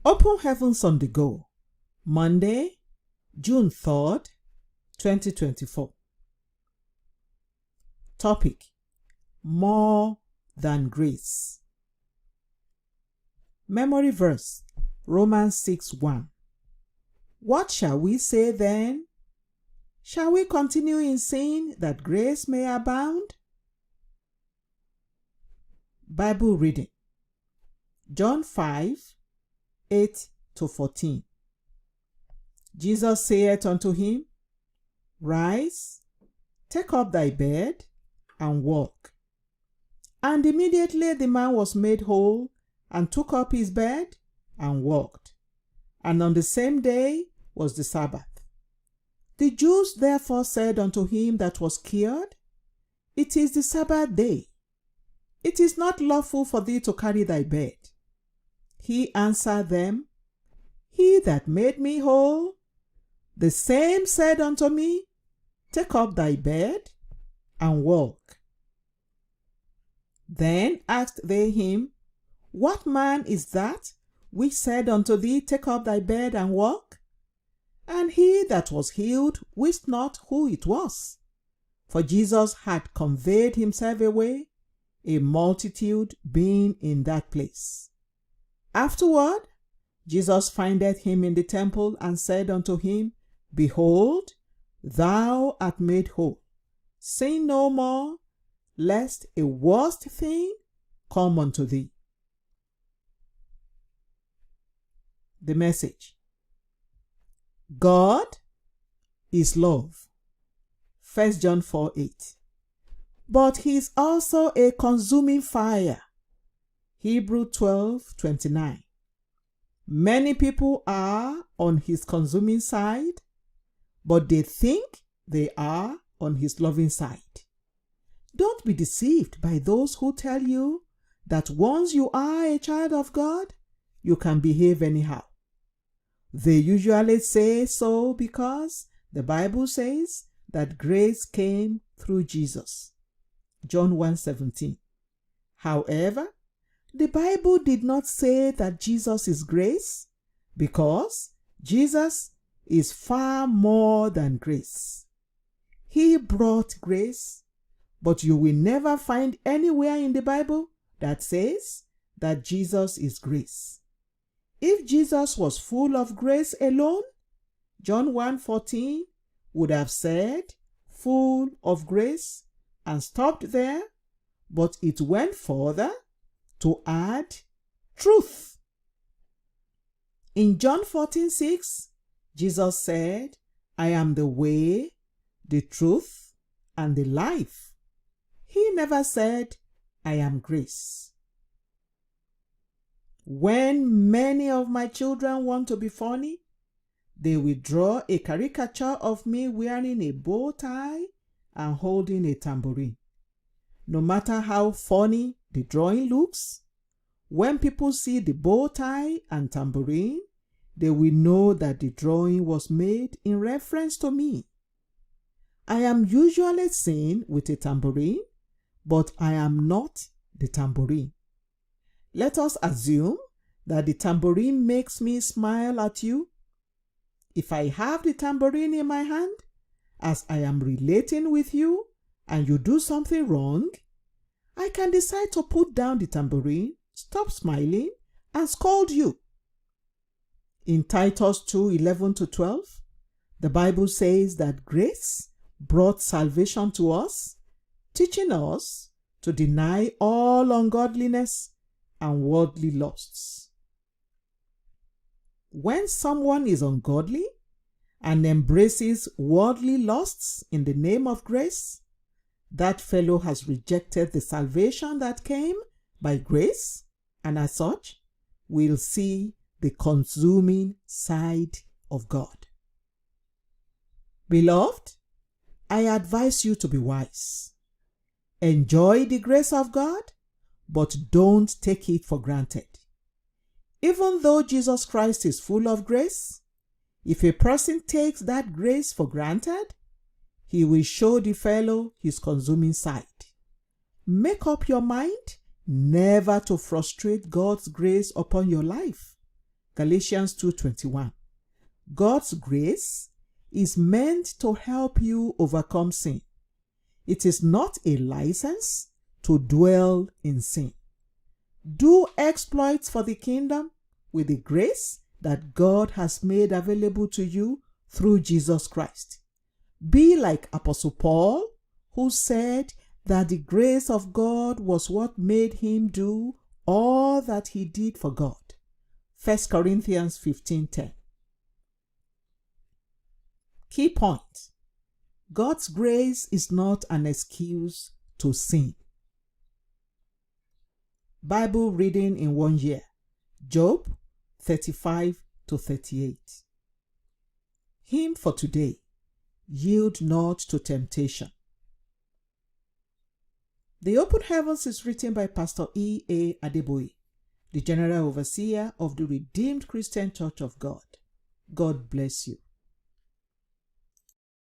Open Heavens on the Go, Monday, June 3rd, 2024. Topic: More than grace. Memory verse: Romans 6:1. What shall we say then? Shall we continue in sin that grace may abound? Bible reading: John 5:8-14. Jesus saith unto him, Rise, take up thy bed, and walk. And immediately the man was made whole, and took up his bed, and walked. And on the same day was the Sabbath. The Jews therefore said unto him that was cured, It is the Sabbath day. It is not lawful for thee to carry thy bed. He answered them, He that made me whole, the same said unto me, Take up thy bed, and walk. Then asked they him, What man is that which said unto thee, Take up thy bed, and walk? And he that was healed wist not who it was, for Jesus had conveyed himself away, a multitude being in that place. Afterward, Jesus findeth him in the temple, and said unto him, Behold, thou art made whole. Sin no more, lest a worse thing come unto thee. The message: God is love. 1 John 4:8. But he is also a consuming fire. Hebrew 12:29. Many people are on his consuming side, but they think they are on his loving side. Don't be deceived by those who tell you that once you are a child of God, you can behave anyhow. They usually say so because the Bible says that grace came through Jesus. John 1:17. However, the Bible did not say that Jesus is grace, because Jesus is far more than grace. He brought grace, but you will never find anywhere in the Bible that says that Jesus is grace. If Jesus was full of grace alone, John 1:14 would have said full of grace and stopped there, but it went further to add truth. In John 14:6, Jesus said, I am the way, the truth, and the life. He never said, I am grace. When many of my children want to be funny, they will draw a caricature of me wearing a bow tie and holding a tambourine. No matter how funny the drawing looks, when people see the bow tie and tambourine, they will know that the drawing was made in reference to me. I am usually seen with a tambourine, but I am not the tambourine. Let us assume that the tambourine makes me smile at you. If I have the tambourine in my hand, as I am relating with you, and you do something wrong, I can decide to put down the tambourine, stop smiling, and scold you. In Titus 2:11-12, the Bible says that grace brought salvation to us, teaching us to deny all ungodliness and worldly lusts. When someone is ungodly and embraces worldly lusts in the name of grace, that fellow has rejected the salvation that came by grace, and as such, will see the consuming side of God. Beloved, I advise you to be wise. Enjoy the grace of God, but don't take it for granted. Even though Jesus Christ is full of grace, if a person takes that grace for granted, he will show the fellow his consuming side. Make up your mind never to frustrate God's grace upon your life. Galatians 2:21. God's grace is meant to help you overcome sin. It is not a license to dwell in sin. Do exploits for the kingdom with the grace that God has made available to you through Jesus Christ. Be like Apostle Paul, who said that the grace of God was what made him do all that he did for God. 1 Corinthians 15:10. Key point: God's grace is not an excuse to sin. Bible reading in 1 year: Job 35-38. Hymn for today: Yield not to temptation. The Open Heavens is written by Pastor E.A. Adeboye, the General Overseer of the Redeemed Christian Church of God. God bless you.